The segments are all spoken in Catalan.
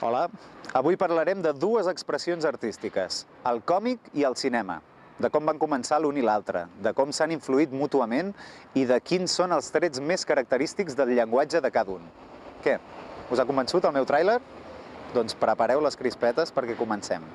Hola, avui parlarem de dues expressions artístiques, el còmic i el cinema, de com van començar l'un i l'altre, de com s'han influït mútuament i de quins són els trets més característics del llenguatge de cada un. Què? Us ha convençut el meu tràiler? Doncs prepareu les crispetes perquè comencem.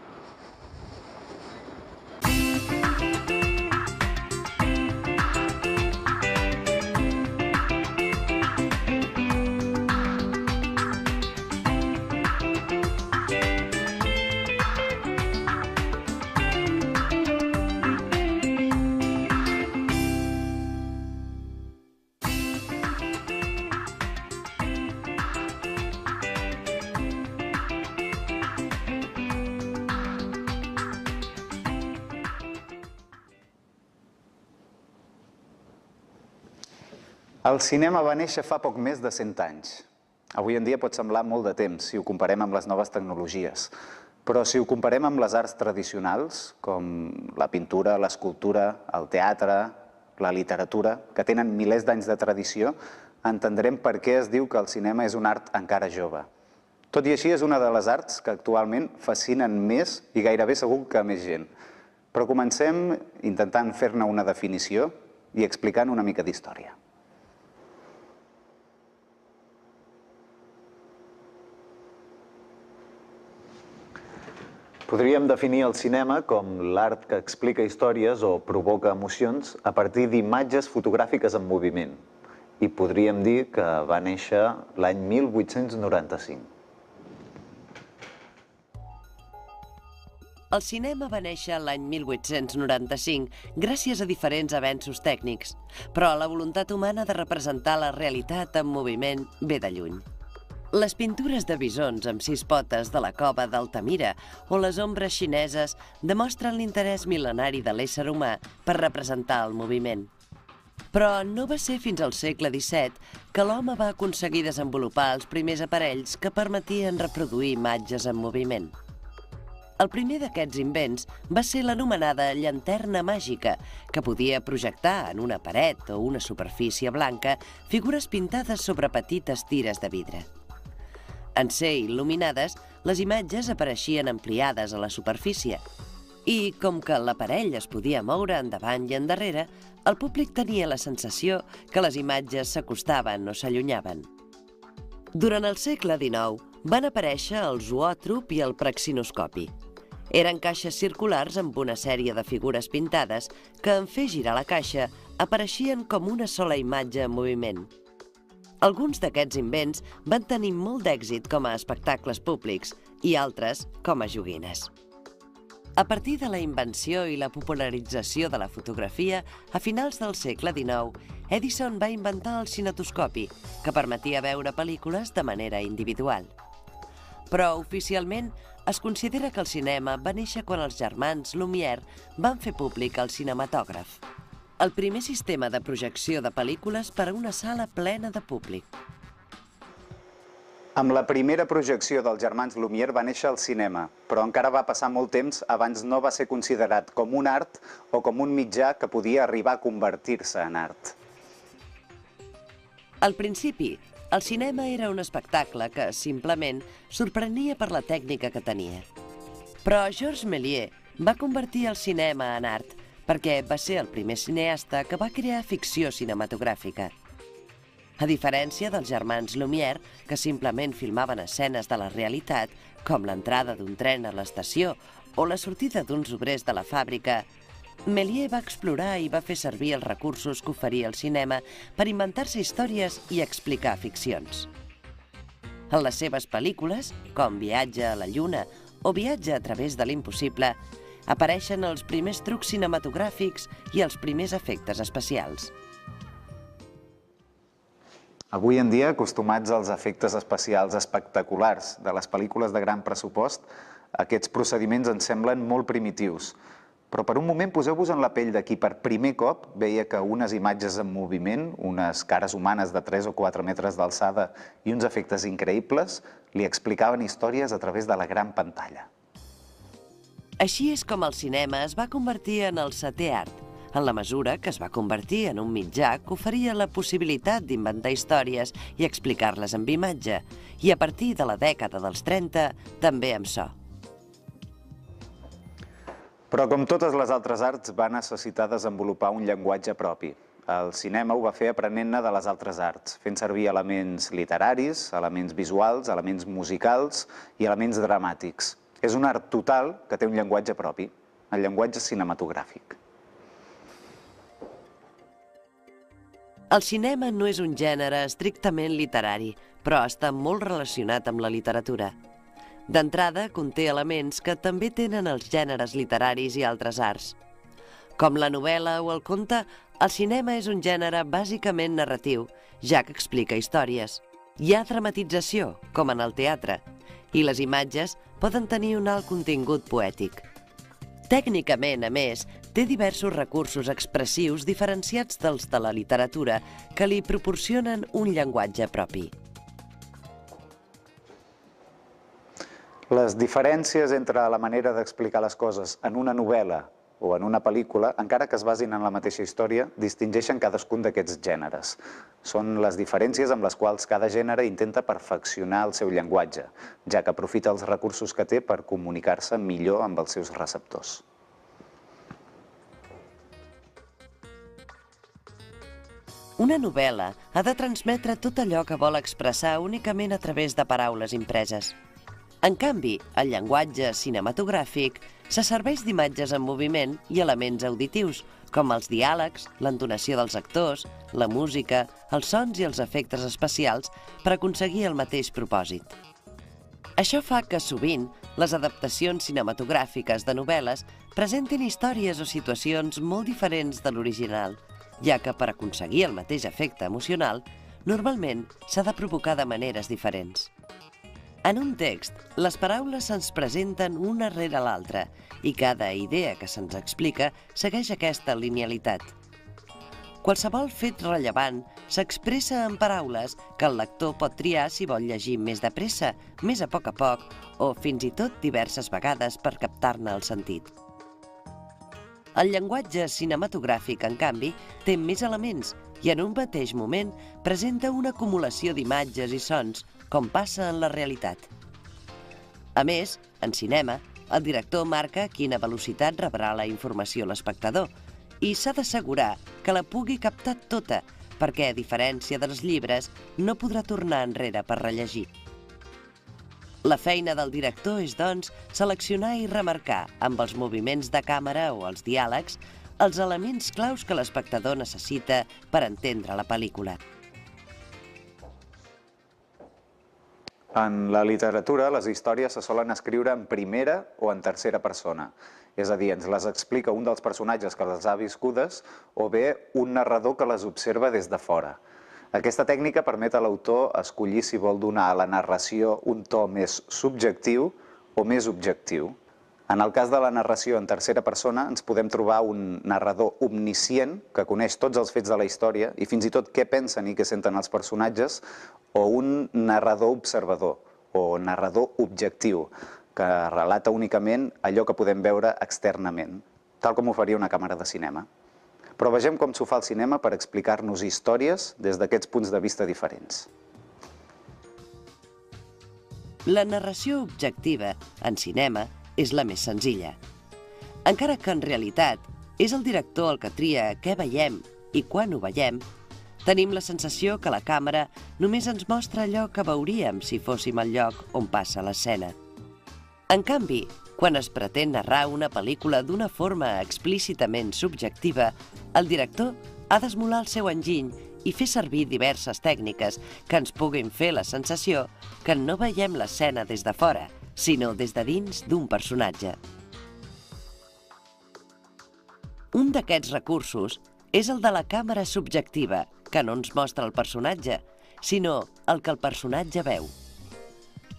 El cinema va néixer fa poc més de 100 anys. Avui en dia pot semblar molt de temps si ho comparem amb les noves tecnologies, però si ho comparem amb les arts tradicionals, com la pintura, l'escultura, el teatre, la literatura, que tenen milers d'anys de tradició, entendrem per què es diu que el cinema és un art encara jove. Tot i així, és una de les arts que actualment fascinen més i gairebé segur que més gent. Però comencem intentant fer-ne una definició i explicant una mica d'història. Podríem definir el cinema com l'art que explica històries o provoca emocions a partir d'imatges fotogràfiques en moviment. I podríem dir que va néixer l'any 1895. El cinema va néixer l'any 1895 gràcies a diferents avenços tècnics, però la voluntat humana de representar la realitat en moviment ve de lluny. Les pintures de bisons amb 6 potes de la cova d'Altamira o les ombres xineses demostren l'interès mil·lenari de l'ésser humà per representar el moviment. Però no va ser fins al segle XVII que l'home va aconseguir desenvolupar els primers aparells que permetien reproduir imatges en moviment. El primer d'aquests invents va ser l'anomenada llanterna màgica, que podia projectar en una paret o una superfície blanca figures pintades sobre petites tires de vidre. En ser il·luminades, les imatges apareixien ampliades a la superfície. I, com que l'aparell es podia moure endavant i endarrere, el públic tenia la sensació que les imatges s'acostaven o s'allunyaven. Durant el segle XIX van aparèixer el zoòtrop i el praxinoscopi. Eren caixes circulars amb una sèrie de figures pintades que, en fer girar la caixa, apareixien com una sola imatge en moviment. Alguns d'aquests invents van tenir molt d'èxit com a espectacles públics i altres com a joguines. A partir de la invenció i la popularització de la fotografia, a finals del segle XIX, Edison va inventar el cinetoscopi, que permetia veure pel·lícules de manera individual. Però, oficialment, es considera que el cinema va néixer quan els germans Lumière van fer públic el cinematògraf, el primer sistema de projecció de pel·lícules per a una sala plena de públic. Amb la primera projecció dels germans Lumière va néixer el cinema, però encara va passar molt temps abans no va ser considerat com un art o com un mitjà que podia arribar a convertir-se en art. Al principi, el cinema era un espectacle que, simplement, sorprenia per la tècnica que tenia. Però Georges Méliès va convertir el cinema en art perquè va ser el primer cineasta que va crear ficció cinematogràfica. A diferència dels germans Lumière, que simplement filmaven escenes de la realitat, com l'entrada d'un tren a l'estació o la sortida d'uns obrers de la fàbrica, Méliès va explorar i va fer servir els recursos que oferia el cinema per inventar-se històries i explicar ficcions. En les seves pel·lícules, com Viatge a la Lluna o Viatge a través de l'impossible, apareixen els primers trucs cinematogràfics i els primers efectes especials. Avui en dia, acostumats als efectes especials espectaculars de les pel·lícules de gran pressupost, aquests procediments ens semblen molt primitius. Però per un moment poseu-vos en la pell de qui per primer cop veia que unes imatges en moviment, unes cares humanes de 3 o 4 metres d'alçada i uns efectes increïbles li explicaven històries a través de la gran pantalla. Així és com el cinema es va convertir en el setè art, en la mesura que es va convertir en un mitjà que oferia la possibilitat d'inventar històries i explicar-les amb imatge, i a partir de la dècada dels 30, també amb so. Però com totes les altres arts, va necessitar desenvolupar un llenguatge propi. El cinema ho va fer aprenent-ne de les altres arts, fent servir elements literaris, elements visuals, elements musicals i elements dramàtics. És un art total que té un llenguatge propi, el llenguatge cinematogràfic. El cinema no és un gènere estrictament literari, però està molt relacionat amb la literatura. D'entrada, conté elements que també tenen els gèneres literaris i altres arts. Com la novel·la o el conte, el cinema és un gènere bàsicament narratiu, ja que explica històries. Hi ha dramatització, com en el teatre, i les imatges poden tenir un alt contingut poètic. Tècnicament, a més, té diversos recursos expressius diferenciats dels de la literatura que li proporcionen un llenguatge propi. Les diferències entre la manera d'explicar les coses en una novel·la o en una pel·lícula, encara que es basin en la mateixa història, distingeixen cadascun d'aquests gèneres. Són les diferències amb les quals cada gènere intenta perfeccionar el seu llenguatge, ja que aprofita els recursos que té per comunicar-se millor amb els seus receptors. Una novel·la ha de transmetre tot allò que vol expressar únicament a través de paraules impreses. En canvi, el llenguatge cinematogràfic se serveix d'imatges en moviment i elements auditius, com els diàlegs, l'entonació dels actors, la música, els sons i els efectes especials per aconseguir el mateix propòsit. Això fa que, sovint, les adaptacions cinematogràfiques de novel·les presentin històries o situacions molt diferents de l'original, ja que per aconseguir el mateix efecte emocional, normalment s'ha de provocar de maneres diferents. En un text, les paraules se'ns presenten una rere l'altra i cada idea que se'ns explica segueix aquesta linealitat. Qualsevol fet rellevant s'expressa en paraules que el lector pot triar si vol llegir més de pressa, més a poc o fins i tot diverses vegades per captar-ne el sentit. El llenguatge cinematogràfic, en canvi, té més elements i en un mateix moment presenta una acumulació d'imatges i sons, com passa en la realitat. A més, en cinema, el director marca a quina velocitat rebrà la informació l'espectador i s'ha d'assegurar que la pugui captar tota, perquè, a diferència dels llibres, no podrà tornar enrere per rellegir. La feina del director és, doncs, seleccionar i remarcar, amb els moviments de càmera o els diàlegs, els elements claus que l'espectador necessita per entendre la pel·lícula. En la literatura, les històries se solen escriure en primera o en tercera persona. És a dir, ens les explica un dels personatges que les ha viscudes o bé un narrador que les observa des de fora. Aquesta tècnica permet a l'autor escollir si vol donar a la narració un to més subjectiu o més objectiu. En el cas de la narració en tercera persona, ens podem trobar un narrador omniscient que coneix tots els fets de la història i fins i tot què pensen i què senten els personatges, o un narrador observador o narrador objectiu, que relata únicament allò que podem veure externament, tal com ho faria una càmera de cinema. Però vegem com s'ho fa el cinema per explicar-nos històries des d'aquests punts de vista diferents. La narració objectiva, en cinema, és la més senzilla. Encara que en realitat és el director el que tria què veiem i quan ho veiem, tenim la sensació que la càmera només ens mostra allò que veuríem si fóssim al lloc on passa l'escena. En canvi, quan es pretén narrar una pel·lícula d'una forma explícitament subjectiva, el director ha d'esmolar el seu enginy i fer servir diverses tècniques que ens puguin fer la sensació que no veiem l'escena des de fora, sinó des de dins d'un personatge. Un d'aquests recursos és el de la càmera subjectiva, que no ens mostra el personatge, sinó el que el personatge veu.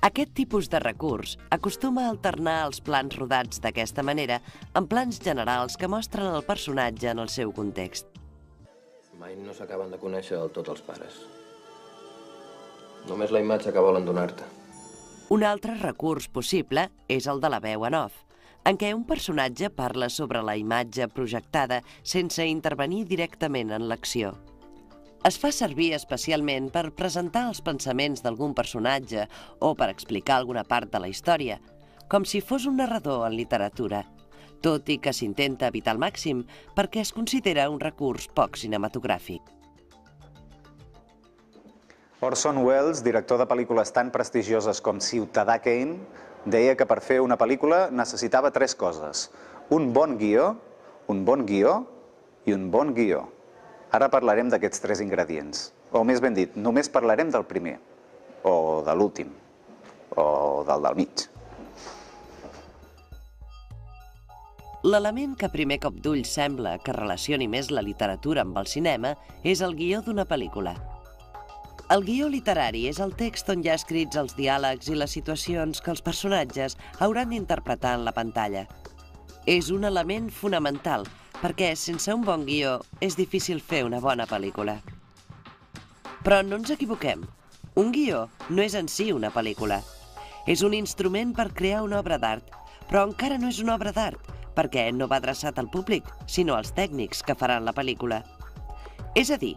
Aquest tipus de recurs acostuma a alternar els plans rodats d'aquesta manera amb plans generals que mostren el personatge en el seu context. Mai no s'acaben de conèixer del tot els pares. Només la imatge que volen donar-te. Un altre recurs possible és el de la veu en off. en què un personatge parla sobre la imatge projectada sense intervenir directament en l'acció. Es fa servir especialment per presentar els pensaments d'algun personatge o per explicar alguna part de la història, com si fos un narrador en literatura, tot i que s'intenta evitar al màxim perquè es considera un recurs poc cinematogràfic. Orson Welles, director de pel·lícules tan prestigioses com Ciutadà Kane, deia que per fer una pel·lícula necessitava 3 coses: un bon guió i un bon guió. Ara parlarem d'aquests 3 ingredients. O més ben dit, només parlarem del primer, o de l'últim, o del mig. L'element que a primer cop d'ull sembla que relacioni més la literatura amb el cinema és el guió d'una pel·lícula. El guió literari és el text on hi ha escrits els diàlegs i les situacions que els personatges hauran d'interpretar en la pantalla. És un element fonamental, perquè sense un bon guió és difícil fer una bona pel·lícula. Però no ens equivoquem, un guió no és en si una pel·lícula. És un instrument per crear una obra d'art, però encara no és una obra d'art, perquè no va adreçat al públic, sinó als tècnics que faran la pel·lícula. És a dir,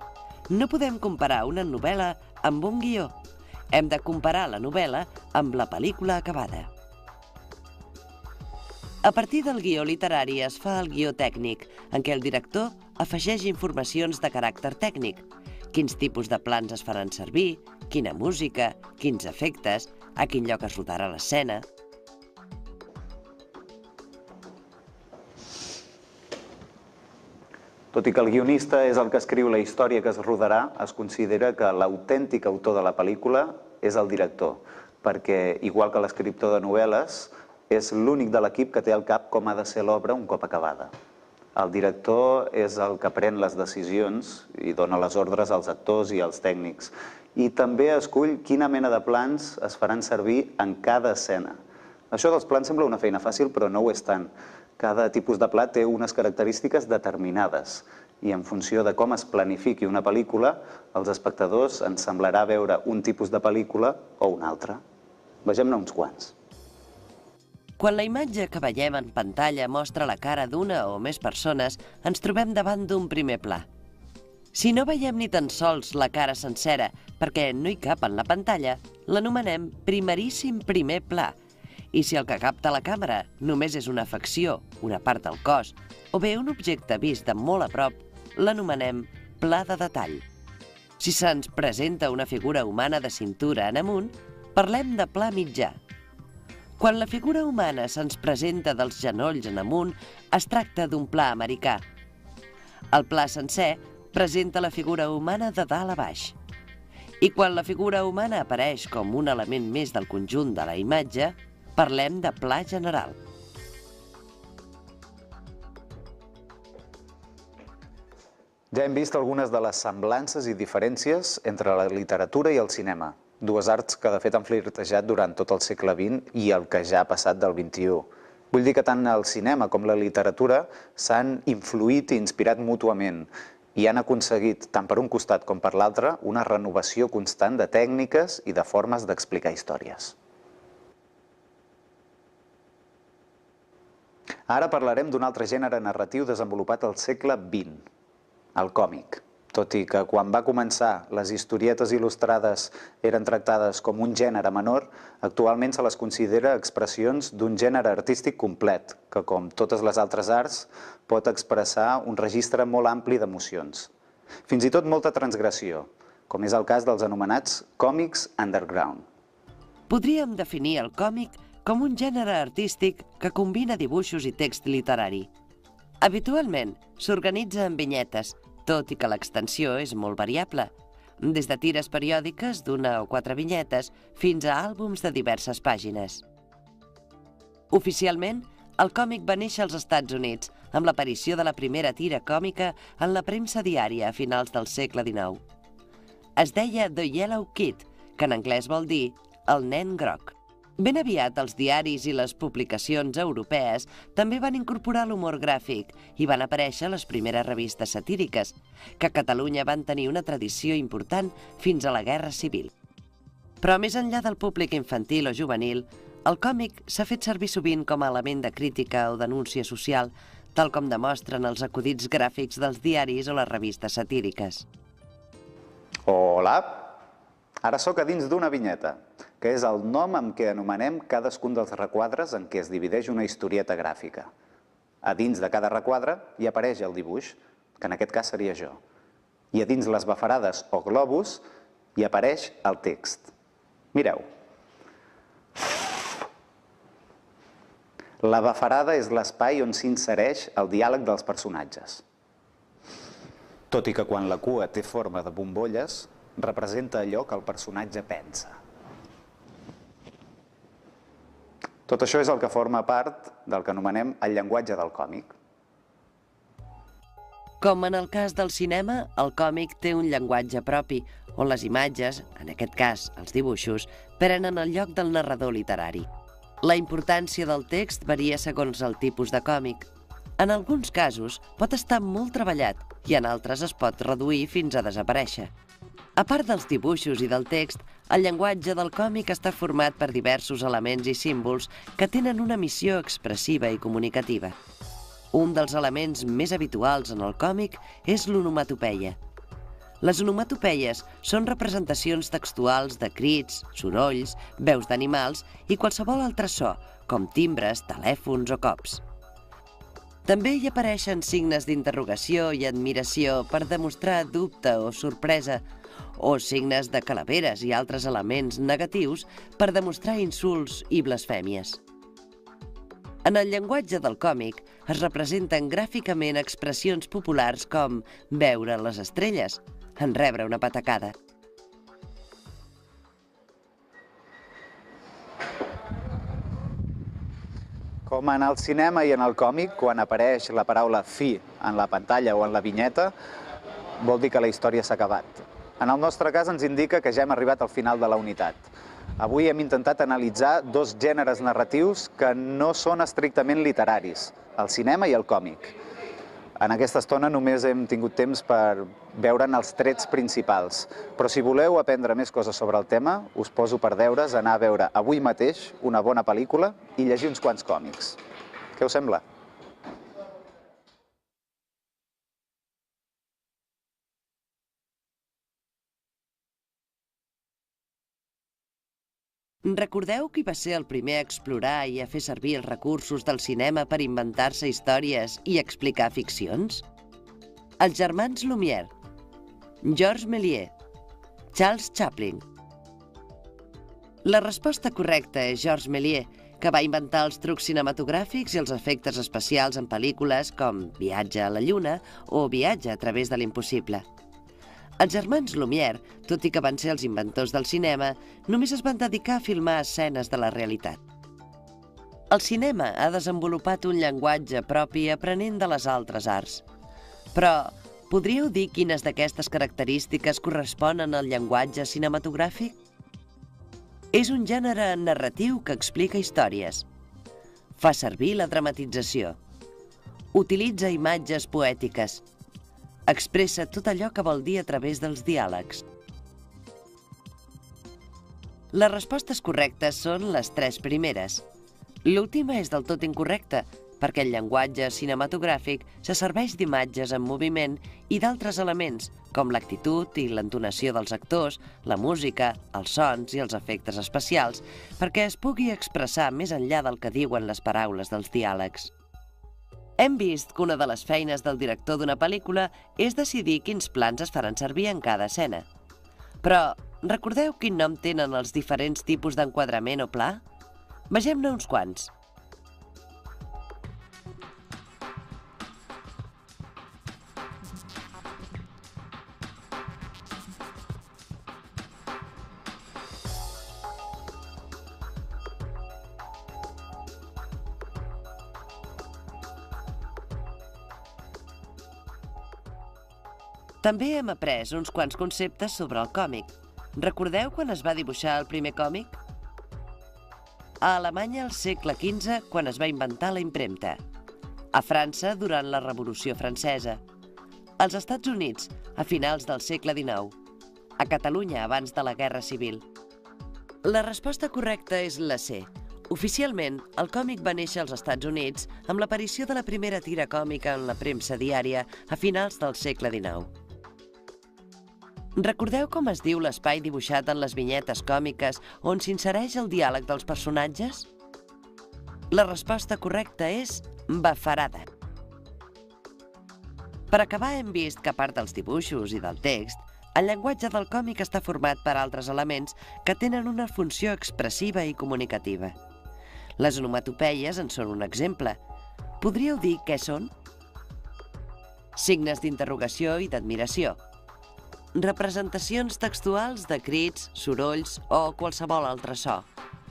no podem comparar una novel·la amb un guió. Hem de comparar la novel·la amb la pel·lícula acabada. A partir del guió literari es fa el guió tècnic, en què el director afegeix informacions de caràcter tècnic. Quins tipus de plans es faran servir, quina música, quins efectes, a quin lloc es rodarà l'escena. Tot i que el guionista és el que escriu la història que es rodarà, es considera que l'autèntic autor de la pel·lícula és el director, perquè, igual que l'escriptor de novel·les, és l'únic de l'equip que té al cap com ha de ser l'obra un cop acabada. El director és el que pren les decisions i dona les ordres als actors i als tècnics. I també escull quina mena de plans es faran servir en cada escena. Això dels plans sembla una feina fàcil, però no ho és tant. Cada tipus de pla té unes característiques determinades i en funció de com es planifiqui una pel·lícula, als espectadors ens semblarà veure un tipus de pel·lícula o un altre. Vegem-ne uns quants. Quan la imatge que veiem en pantalla mostra la cara d'una o més persones, ens trobem davant d'un primer pla. Si no veiem ni tan sols la cara sencera perquè no hi cap en la pantalla, l'anomenem primeríssim primer pla. I si el que capta la càmera només és una afecció, una part del cos, o bé un objecte vist de molt a prop, l'anomenem pla de detall. Si se'ns presenta una figura humana de cintura en amunt, parlem de pla mitjà. Quan la figura humana se'ns presenta dels genolls en amunt, es tracta d'un pla americà. El pla sencer presenta la figura humana de dalt a baix. I quan la figura humana apareix com un element més del conjunt de la imatge, parlem de pla general. Ja hem vist algunes de les semblances i diferències entre la literatura i el cinema, dues arts que de fet han flirtejat durant tot el segle XX i el que ja ha passat del XXI. Vull dir que tant el cinema com la literatura s'han influït i inspirat mútuament i han aconseguit, tant per un costat com per l'altre, una renovació constant de tècniques i de formes d'explicar històries. Ara parlarem d'un altre gènere narratiu desenvolupat al segle XX, el còmic. Tot i que quan va començar les historietes il·lustrades eren tractades com un gènere menor, actualment se les considera expressions d'un gènere artístic complet, que com totes les altres arts pot expressar un registre molt ampli d'emocions. Fins i tot molta transgressió, com és el cas dels anomenats còmics underground. Podríem definir el còmic com un gènere artístic que combina dibuixos i text literari. Habitualment s'organitza en vinyetes, tot i que l'extensió és molt variable, des de tires periòdiques d'una o 4 vinyetes fins a àlbums de diverses pàgines. Oficialment, el còmic va néixer als Estats Units amb l'aparició de la primera tira còmica en la premsa diària a finals del segle XIX. Es deia The Yellow Kid, que en anglès vol dir el nen groc. Ben aviat, els diaris i les publicacions europees també van incorporar l'humor gràfic i van aparèixer les primeres revistes satíriques, que a Catalunya van tenir una tradició important fins a la Guerra Civil. Però més enllà del públic infantil o juvenil, el còmic s'ha fet servir sovint com a element de crítica o denúncia social, tal com demostren els acudits gràfics dels diaris o les revistes satíriques. Hola! Ara sóc a dins d'una vinyeta, que és el nom amb què anomenem cadascun dels requadres en què es divideix una historieta gràfica. A dins de cada requadre hi apareix el dibuix, que en aquest cas seria jo. I a dins les bafarades o globus hi apareix el text. Mireu. La bafarada és l'espai on s'insereix el diàleg dels personatges. Tot i que quan la cua té forma de bombolles, representa allò que el personatge pensa. Tot això és el que forma part del que anomenem el llenguatge del còmic. Com en el cas del cinema, el còmic té un llenguatge propi, on les imatges, en aquest cas els dibuixos, prenen el lloc del narrador literari. La importància del text varia segons el tipus de còmic. En alguns casos pot estar molt treballat i en altres es pot reduir fins a desaparèixer. A part dels dibuixos i del text, el llenguatge del còmic està format per diversos elements i símbols que tenen una missió expressiva i comunicativa. Un dels elements més habituals en el còmic és l'onomatopeia. Les onomatopeies són representacions textuals de crits, sorolls, veus d'animals i qualsevol altre so, com timbres, telèfons o cops. També hi apareixen signes d'interrogació i admiració per demostrar dubte o sorpresa, o signes de calaveres i altres elements negatius per demostrar insults i blasfèmies. En el llenguatge del còmic es representen gràficament expressions populars com veure les estrelles, en rebre una patacada. Com en el cinema i en el còmic, quan apareix la paraula fi en la pantalla o en la vinyeta, vol dir que la història s'ha acabat. En el nostre cas ens indica que ja hem arribat al final de la unitat. Avui hem intentat analitzar dos gèneres narratius que no són estrictament literaris, el cinema i el còmic. En aquesta estona només hem tingut temps per veure'n els trets principals, però si voleu aprendre més coses sobre el tema, us poso per deures anar a veure avui mateix una bona pel·lícula i llegir uns quants còmics. Què us sembla? Recordeu qui va ser el primer a explorar i a fer servir els recursos del cinema per inventar-se històries i explicar ficcions? Els germans Lumière, Georges Méliès, Charles Chaplin. La resposta correcta és Georges Méliès, que va inventar els trucs cinematogràfics i els efectes especials en pel·lícules com Viatge a la Lluna o Viatge a través de l'impossible. Els germans Lumière, tot i que van ser els inventors del cinema, només es van dedicar a filmar escenes de la realitat. El cinema ha desenvolupat un llenguatge propi aprenent de les altres arts. Però podríeu dir quines d'aquestes característiques corresponen al llenguatge cinematogràfic? És un gènere narratiu que explica històries. Fa servir la dramatització. Utilitza imatges poètiques. Expressa tot allò que vol dir a través dels diàlegs. Les respostes correctes són les tres primeres. L'última és del tot incorrecta, perquè el llenguatge cinematogràfic se serveix d'imatges en moviment i d'altres elements, com l'actitud i l'entonació dels actors, la música, els sons i els efectes especials, perquè es pugui expressar més enllà del que diuen les paraules dels diàlegs. Hem vist que una de les feines del director d'una pel·lícula és decidir quins plans es faran servir en cada escena. Però recordeu quin nom tenen els diferents tipus d'enquadrament o pla? Vegem-ne uns quants. També hem après uns quants conceptes sobre el còmic. Recordeu quan es va dibuixar el primer còmic? A Alemanya al segle XV, quan es va inventar la impremta. A França, durant la Revolució Francesa. Als Estats Units, a finals del segle XIX. A Catalunya, abans de la Guerra Civil. La resposta correcta és la C. Oficialment, el còmic va néixer als Estats Units amb l'aparició de la primera tira còmica en la premsa diària a finals del segle XIX. Recordeu com es diu l'espai dibuixat en les vinyetes còmiques on s'insereix el diàleg dels personatges? La resposta correcta és bafarada. Per acabar, hem vist que a part dels dibuixos i del text, el llenguatge del còmic està format per altres elements que tenen una funció expressiva i comunicativa. Les onomatopeies en són un exemple. Podríeu dir què són? Signes d'interrogació i d'admiració. Representacions textuals de crits, sorolls o qualsevol altre so.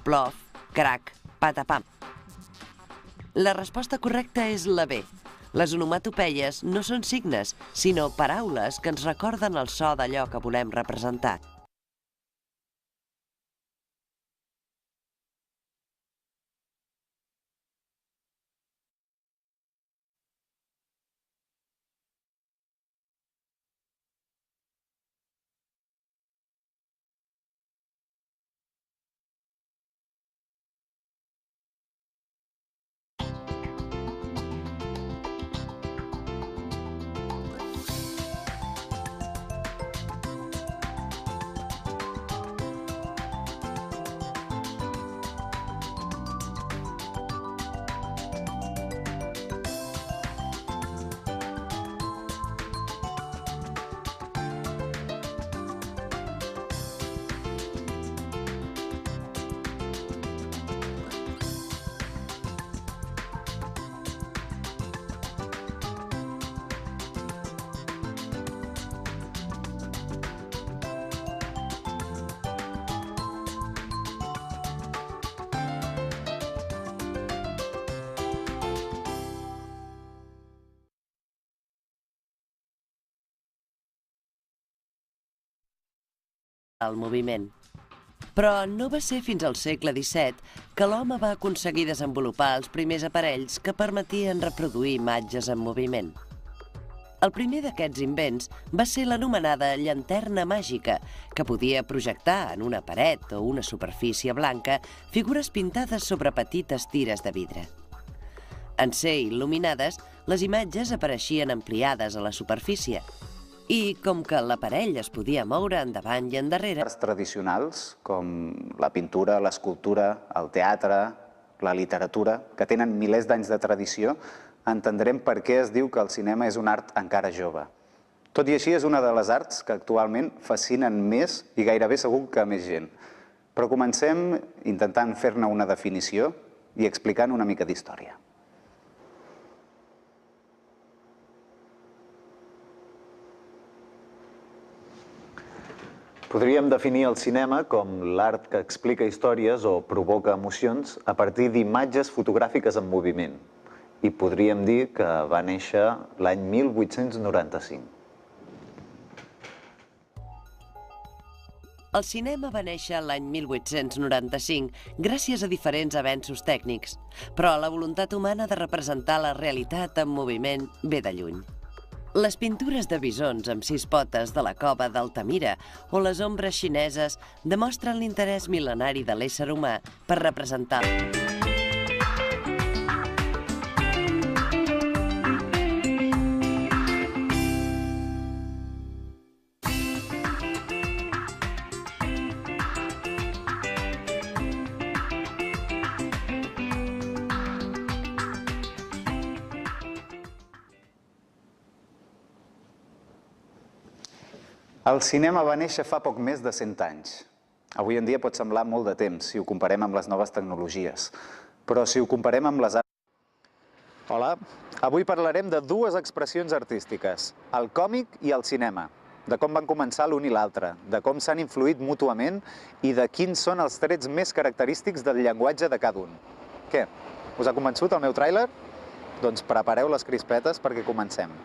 Plof, crac, patapam. La resposta correcta és la B. Les onomatopeies no són signes, sinó paraules que ens recorden el so d'allò que volem representar. El moviment. Però no va ser fins al segle XVII que l'home va aconseguir desenvolupar els primers aparells que permetien reproduir imatges en moviment. El primer d'aquests invents va ser l'anomenada llanterna màgica, que podia projectar en una paret o una superfície blanca figures pintades sobre petites tires de vidre. En ser il·luminades, les imatges apareixien ampliades a la superfície. I com que l'aparell es podia moure endavant i endarrere... Arts tradicionals, com la pintura, l'escultura, el teatre, la literatura, que tenen milers d'anys de tradició, entendrem per què es diu que el cinema és un art encara jove. Tot i així, és una de les arts que actualment fascinen més i gairebé segur que més gent. Però comencem intentant fer-ne una definició i explicant una mica d'història. Podríem definir el cinema com l'art que explica històries o provoca emocions a partir d'imatges fotogràfiques en moviment. I podríem dir que va néixer l'any 1895. El cinema va néixer l'any 1895 gràcies a diferents avenços tècnics, però la voluntat humana de representar la realitat en moviment ve de lluny. Les pintures de bisons amb 6 potes de la cova d'Altamira o les ombres xineses demostren l'interès mil·lenari de l'ésser humà per representar... El cinema va néixer fa poc més de 100 anys. Avui en dia pot semblar molt de temps si ho comparem amb les noves tecnologies. Però si ho comparem amb les... Hola, avui parlarem de dues expressions artístiques, el còmic i el cinema, de com van començar l'un i l'altre, de com s'han influït mútuament i de quins són els trets més característics del llenguatge de cada un. Què? Us ha convençut el meu tràiler? Doncs prepareu les crispetes perquè comencem.